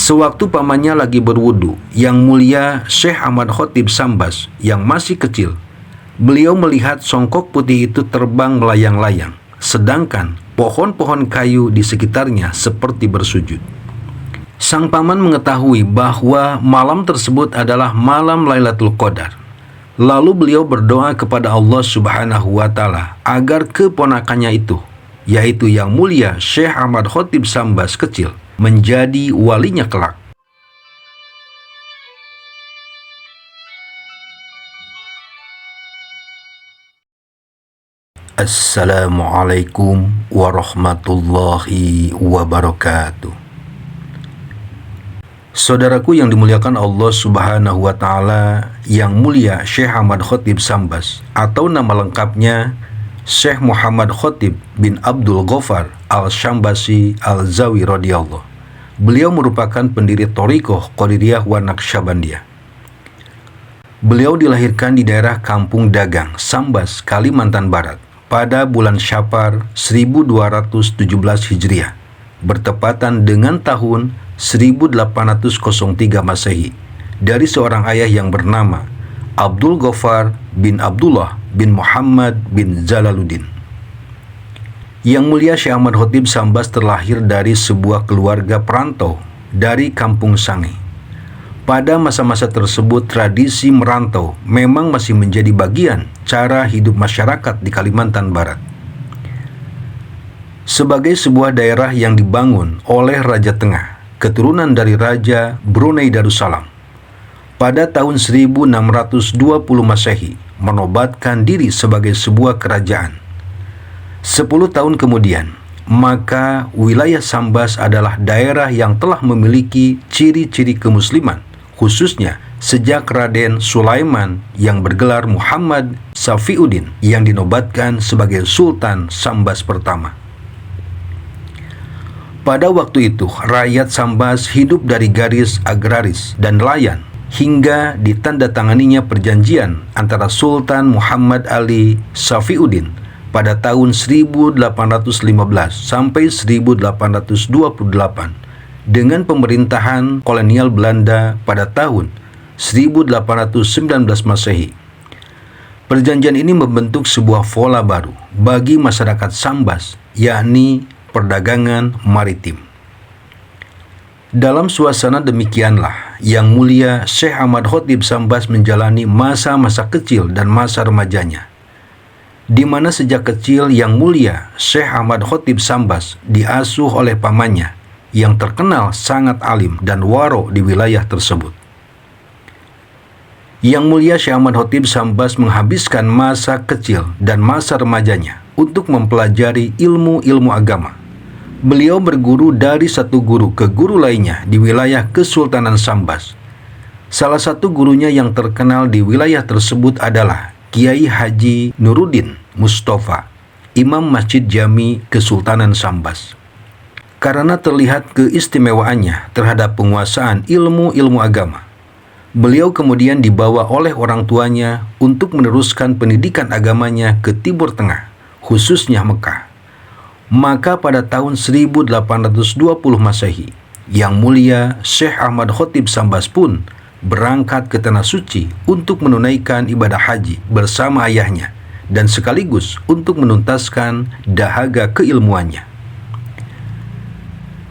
Sewaktu pamannya lagi berwudu, Yang Mulia Syekh Ahmad Khotib Sambas yang masih kecil, beliau melihat songkok putih itu terbang melayang-layang, sedangkan pohon-pohon kayu di sekitarnya seperti bersujud. Sang paman mengetahui bahwa malam tersebut adalah malam Lailatul Qadar. Lalu beliau berdoa kepada Allah Subhanahu wa Ta'ala agar keponakannya itu, yaitu Yang Mulia Syekh Ahmad Khotib Sambas kecil, menjadi walinya kelak. Assalamualaikum warahmatullahi wabarakatuh. Saudaraku yang dimuliakan Allah Subhanahu wa Ta'ala, Yang Mulia Syekh Ahmad Khotib Sambas atau nama lengkapnya Syekh Muhammad Khotib bin Abdul Ghaffar Al-Syambasi Al-Zawi radhiyallahu. Beliau merupakan pendiri Thariqah Qadiriyah wa Naqsyabandiyah. Beliau dilahirkan di daerah Kampung Dagang, Sambas, Kalimantan Barat pada bulan Syafar 1217 Hijriah, bertepatan dengan tahun 1803 Masehi, dari seorang ayah yang bernama Abdul Ghaffar bin Abdullah bin Muhammad bin Jalaluddin. Yang Mulia Syekh Ahmad Khotib Sambas terlahir dari sebuah keluarga perantau dari Kampung Sangi. Pada masa-masa tersebut, tradisi merantau memang masih menjadi bagian cara hidup masyarakat di Kalimantan Barat. Sebagai sebuah daerah yang dibangun oleh Raja Tengah, keturunan dari Raja Brunei Darussalam, pada tahun 1620 Masehi, menobatkan diri sebagai sebuah kerajaan. 10 tahun kemudian, maka wilayah Sambas adalah daerah yang telah memiliki ciri-ciri kemusliman, khususnya sejak Raden Sulaiman yang bergelar Muhammad Safiuddin yang dinobatkan sebagai Sultan Sambas pertama. Pada waktu itu, rakyat Sambas hidup dari garis agraris dan nelayan hingga ditandatanganinya perjanjian antara Sultan Muhammad Ali Safiuddin pada tahun 1815 sampai 1828 dengan pemerintahan kolonial Belanda pada tahun 1819 Masehi. Perjanjian ini membentuk sebuah pola baru bagi masyarakat Sambas, yakni perdagangan maritim. Dalam suasana demikianlah Yang Mulia Syekh Ahmad Khotib Sambas menjalani masa-masa kecil dan masa remajanya, di mana sejak kecil Yang Mulia Syekh Ahmad Khotib Sambas diasuh oleh pamannya yang terkenal sangat alim dan waro di wilayah tersebut. Yang Mulia Syekh Ahmad Khotib Sambas menghabiskan masa kecil dan masa remajanya untuk mempelajari ilmu-ilmu agama. Beliau berguru dari satu guru ke guru lainnya di wilayah Kesultanan Sambas. Salah satu gurunya yang terkenal di wilayah tersebut adalah Kiai Haji Nuruddin Mustafa, Imam Masjid Jami Kesultanan Sambas. Karena terlihat keistimewaannya terhadap penguasaan ilmu-ilmu agama, beliau kemudian dibawa oleh orang tuanya untuk meneruskan pendidikan agamanya ke Timur Tengah, khususnya Mekah. Maka pada tahun 1820 Masehi, Yang Mulia Syekh Ahmad Khotib Sambas pun berangkat ke Tanah Suci untuk menunaikan ibadah haji bersama ayahnya dan sekaligus untuk menuntaskan dahaga keilmuannya.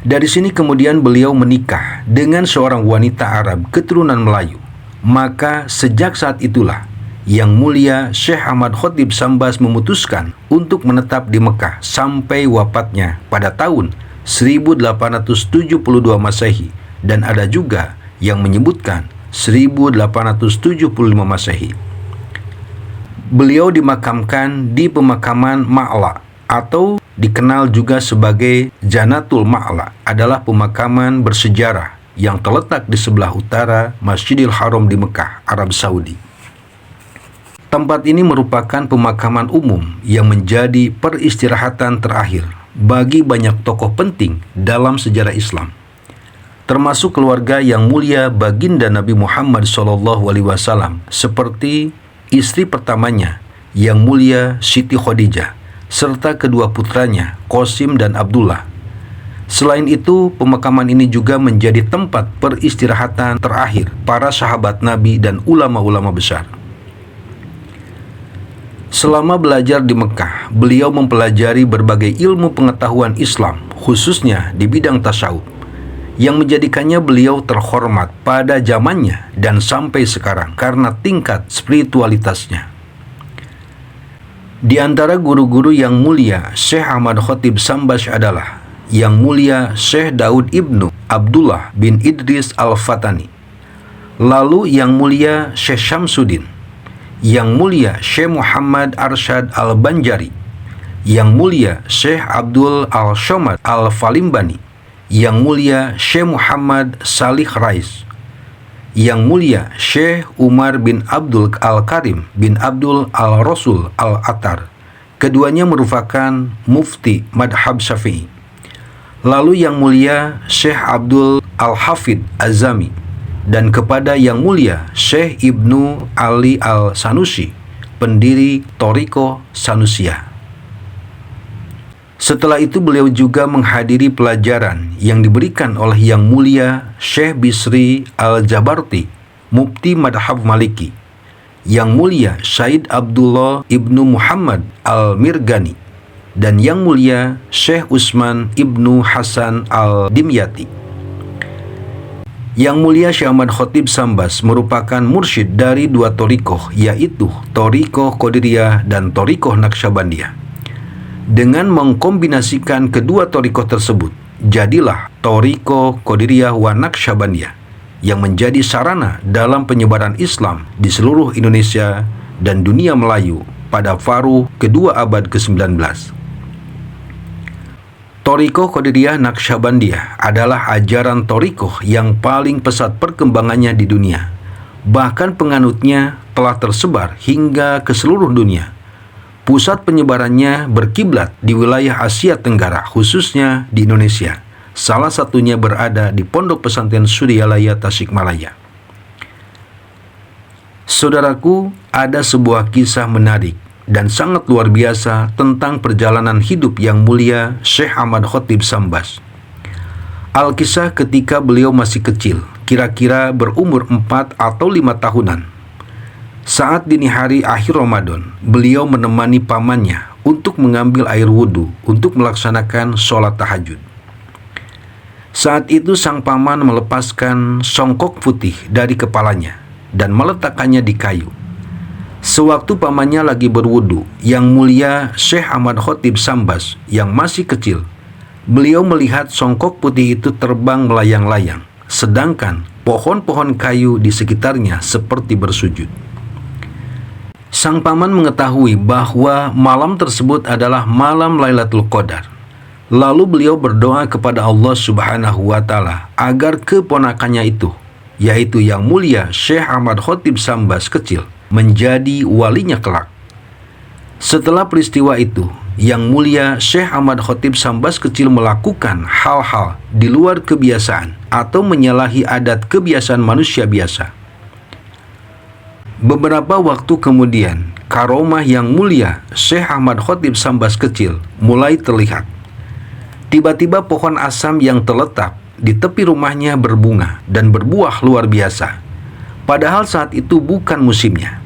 Dari sini kemudian beliau menikah dengan seorang wanita Arab keturunan Melayu. Maka sejak saat itulah Yang Mulia Syekh Ahmad Khotib Sambas memutuskan untuk menetap di Mekah sampai wafatnya pada tahun 1872 Masehi, dan ada juga yang menyebutkan 1875 Masehi. Beliau dimakamkan di pemakaman Ma'la atau dikenal juga sebagai Janatul Ma'la, adalah pemakaman bersejarah yang terletak di sebelah utara Masjidil Haram di Mekah, Arab Saudi. Tempat ini merupakan pemakaman umum yang menjadi peristirahatan terakhir bagi banyak tokoh penting dalam sejarah Islam, termasuk keluarga Yang Mulia Baginda Nabi Muhammad SAW, seperti istri pertamanya Yang Mulia Siti Khadijah, serta kedua putranya Qasim dan Abdullah, Selain itu, pemakaman ini juga menjadi tempat peristirahatan terakhir para sahabat Nabi dan ulama-ulama besar. Selama belajar di Mekah, beliau mempelajari berbagai ilmu pengetahuan Islam, khususnya di bidang tasawuf, yang menjadikannya beliau terhormat pada zamannya dan sampai sekarang karena tingkat spiritualitasnya. Di antara guru-guru yang mulia Syekh Ahmad Khatib Sambas adalah Yang Mulia Syekh Daud Ibnu Abdullah bin Idris Al-Fatani, lalu Yang Mulia Syekh Syamsuddin, Yang Mulia Syekh Muhammad Arsyad Al-Banjari, Yang Mulia Syekh Abdul Al-Somad Al-Falimbani, Yang Mulia Syekh Muhammad Salih Rais, Yang Mulia Syekh Umar bin Abdul Al-Karim bin Abdul Al-Rasul Al-Attar. Keduanya merupakan mufti madhab Syafi'i. Lalu Yang Mulia Syekh Abdul Al-Hafid Az-Zami, dan kepada Yang Mulia Syekh Ibnu Ali Al-Sanusi, pendiri Thariqah Sanusiyah. Setelah itu beliau juga menghadiri pelajaran yang diberikan oleh Yang Mulia Syekh Bisri Al-Jabarti, mufti madhab Maliki, Yang Mulia Syed Abdullah Ibnu Muhammad Al-Mirgani, dan Yang Mulia Syekh Utsman Ibnu Hasan Al-Dimyati. Yang Mulia Syekh Ahmad Khatib Sambas merupakan mursyid dari dua thariqah, yaitu Thariqah Qadiriyah dan Thariqah Naqsyabandiyah. Dengan mengkombinasikan kedua thariqah tersebut, jadilah Thariqah Qadiriyah wa Naqsyabandiyah yang menjadi sarana dalam penyebaran Islam di seluruh Indonesia dan dunia Melayu pada Faruq kedua abad ke-19. Thariqah Qadiriyah Naqsyabandiyah adalah ajaran thariqah yang paling pesat perkembangannya di dunia. Bahkan penganutnya telah tersebar hingga ke seluruh dunia. Pusat penyebarannya berkiblat di wilayah Asia Tenggara, khususnya di Indonesia. Salah satunya berada di Pondok Pesantren Suryalaya Tasikmalaya. Saudaraku, ada sebuah kisah menarik dan sangat luar biasa tentang perjalanan hidup Yang Mulia Syekh Ahmad Khatib Sambas. Al-kisah ketika beliau masih kecil, kira-kira berumur 4 atau 5 tahunan. Saat dini hari akhir Ramadan, beliau menemani pamannya untuk mengambil air wudhu untuk melaksanakan sholat tahajud. Saat itu sang paman melepaskan songkok putih dari kepalanya dan meletakkannya di kayu. Sewaktu pamannya lagi berwudu, Yang Mulia Syekh Ahmad Khatib Sambas yang masih kecil, beliau melihat songkok putih itu terbang melayang-layang, sedangkan pohon-pohon kayu di sekitarnya seperti bersujud. Sang paman mengetahui bahwa malam tersebut adalah malam Lailatul Qadar. Lalu beliau berdoa kepada Allah Subhanahu wa Ta'ala agar keponakannya itu, yaitu Yang Mulia Syekh Ahmad Khatib Sambas kecil, menjadi walinya kelak. Setelah peristiwa itu, Yang Mulia Syekh Ahmad Khatib Sambas kecil melakukan hal-hal di luar kebiasaan atau menyalahi adat kebiasaan manusia biasa. Beberapa waktu kemudian, karomah Yang Mulia Syekh Ahmad Khatib Sambas kecil mulai terlihat. Tiba-tiba pohon asam yang terletak di tepi rumahnya berbunga dan berbuah luar biasa. Padahal saat itu bukan musimnya.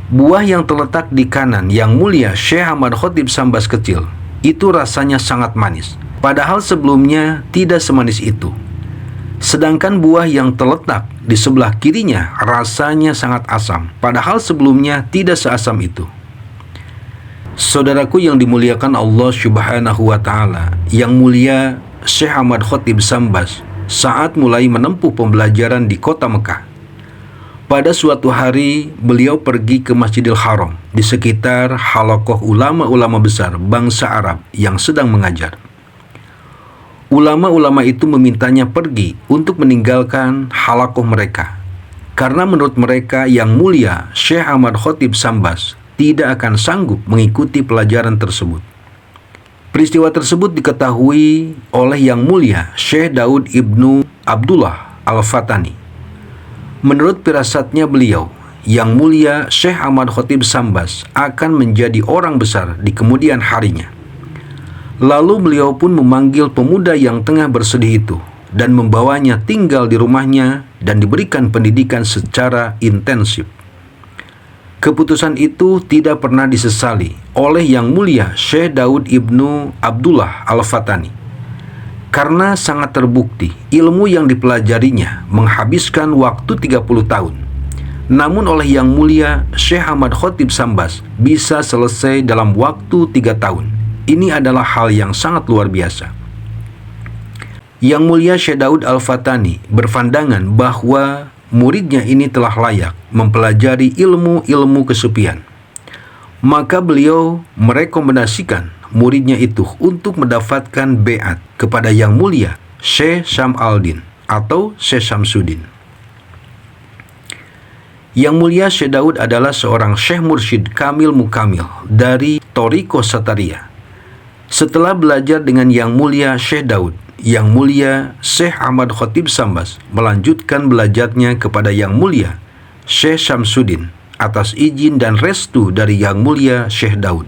Buah yang terletak di kanan Yang Mulia Syekh Ahmad Khatib Sambas kecil itu rasanya sangat manis. Padahal sebelumnya tidak semanis itu. Sedangkan buah yang terletak di sebelah kirinya rasanya sangat asam, padahal sebelumnya tidak seasam itu. Saudaraku yang dimuliakan Allah Subhanahu wa Ta'ala, Yang Mulia Syekh Ahmad Khatib Sambas saat mulai menempuh pembelajaran di kota Mekah. Pada suatu hari beliau pergi ke Masjidil Haram di sekitar halaqah ulama-ulama besar bangsa Arab yang sedang mengajar. Ulama-ulama itu memintanya pergi untuk meninggalkan halaqah mereka, karena menurut mereka Yang Mulia Syekh Ahmad Khatib Sambas tidak akan sanggup mengikuti pelajaran tersebut. Peristiwa tersebut diketahui oleh Yang Mulia Syekh Daud Ibnu Abdullah Al-Fatani. Menurut firasatnya beliau, Yang Mulia Syekh Ahmad Khatib Sambas akan menjadi orang besar di kemudian harinya. Lalu beliau pun memanggil pemuda yang tengah bersedih itu dan membawanya tinggal di rumahnya dan diberikan pendidikan secara intensif. Keputusan itu tidak pernah disesali oleh Yang Mulia Syekh Daud Ibnu Abdullah Al-Fatani, karena sangat terbukti ilmu yang dipelajarinya menghabiskan waktu 30 tahun. Namun oleh Yang Mulia Syekh Ahmad Khatib Sambas bisa selesai dalam waktu 3 tahun. Ini adalah hal yang sangat luar biasa. Yang Mulia Syekh Daud Al-Fatani berpandangan bahwa muridnya ini telah layak mempelajari ilmu-ilmu kesufian. Maka beliau merekomendasikan muridnya itu untuk mendapatkan beat kepada Yang Mulia Syekh Syam Al-Din atau Syekh Syamsuddin. Yang Mulia Syekh Daud adalah seorang Syekh Mursyid Kamil Mukamil dari Thariqah Satariyah. Setelah belajar dengan Yang Mulia Syekh Daud, Yang Mulia Syekh Ahmad Khatib Sambas melanjutkan belajarnya kepada Yang Mulia Syekh Syamsuddin atas izin dan restu dari Yang Mulia Syekh Daud.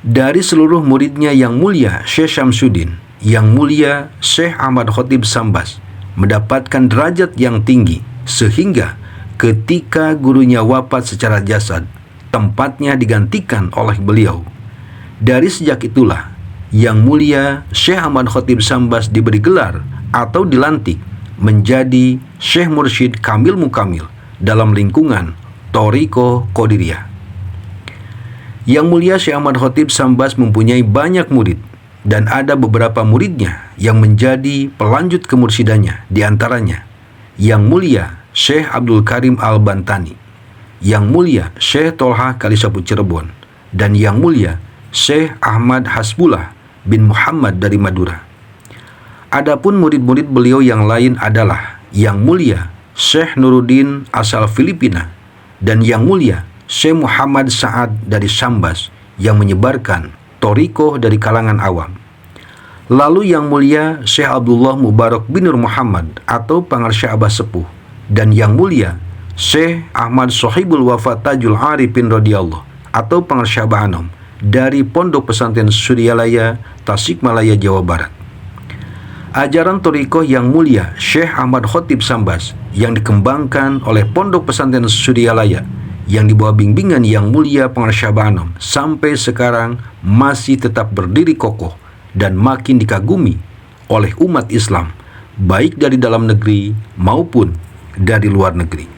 Dari seluruh muridnya Yang Mulia Syekh Syamsuddin, Yang Mulia Syekh Ahmad Khatib Sambas mendapatkan derajat yang tinggi sehingga ketika gurunya wafat secara jasad, tempatnya digantikan oleh beliau. Dari sejak itulah Yang Mulia Syekh Ahmad Khatib Sambas diberi gelar atau dilantik menjadi Syekh Mursyid Kamil Mukamil dalam lingkungan Thariqah Qadiriyah. Yang Mulia Syekh Ahmad Khatib Sambas mempunyai banyak murid dan ada beberapa muridnya yang menjadi pelanjut kemursidannya, di antaranya Yang Mulia Syekh Abdul Karim Al-Bantani, Yang Mulia Syekh Tolha Kalisapu Cirebon, dan Yang Mulia Syekh Ahmad Hasbullah bin Muhammad dari Madura. Adapun murid-murid beliau yang lain adalah Yang Mulia Syekh Nuruddin asal Filipina dan Yang Mulia Syekh Muhammad Sa'ad dari Sambas yang menyebarkan thariqah dari kalangan awam. Lalu Yang Mulia Syekh Abdullah Mubarak bin Nur Muhammad atau Pangarsyah Abah Sepuh dan Yang Mulia Syekh Ahmad Sohibul Wafa Tajul Arifin radhiyallahu atau Pangarsyah Abah Anom dari Pondok Pesantren Suryalaya, Tasikmalaya, Jawa Barat. Ajaran thariqah Yang Mulia Syekh Ahmad Khatib Sambas yang dikembangkan oleh Pondok Pesantren Suryalaya yang di bawah bimbingan Yang Mulia Pangarsyah Abah Anom sampai sekarang masih tetap berdiri kokoh dan makin dikagumi oleh umat Islam, baik dari dalam negeri maupun dari luar negeri.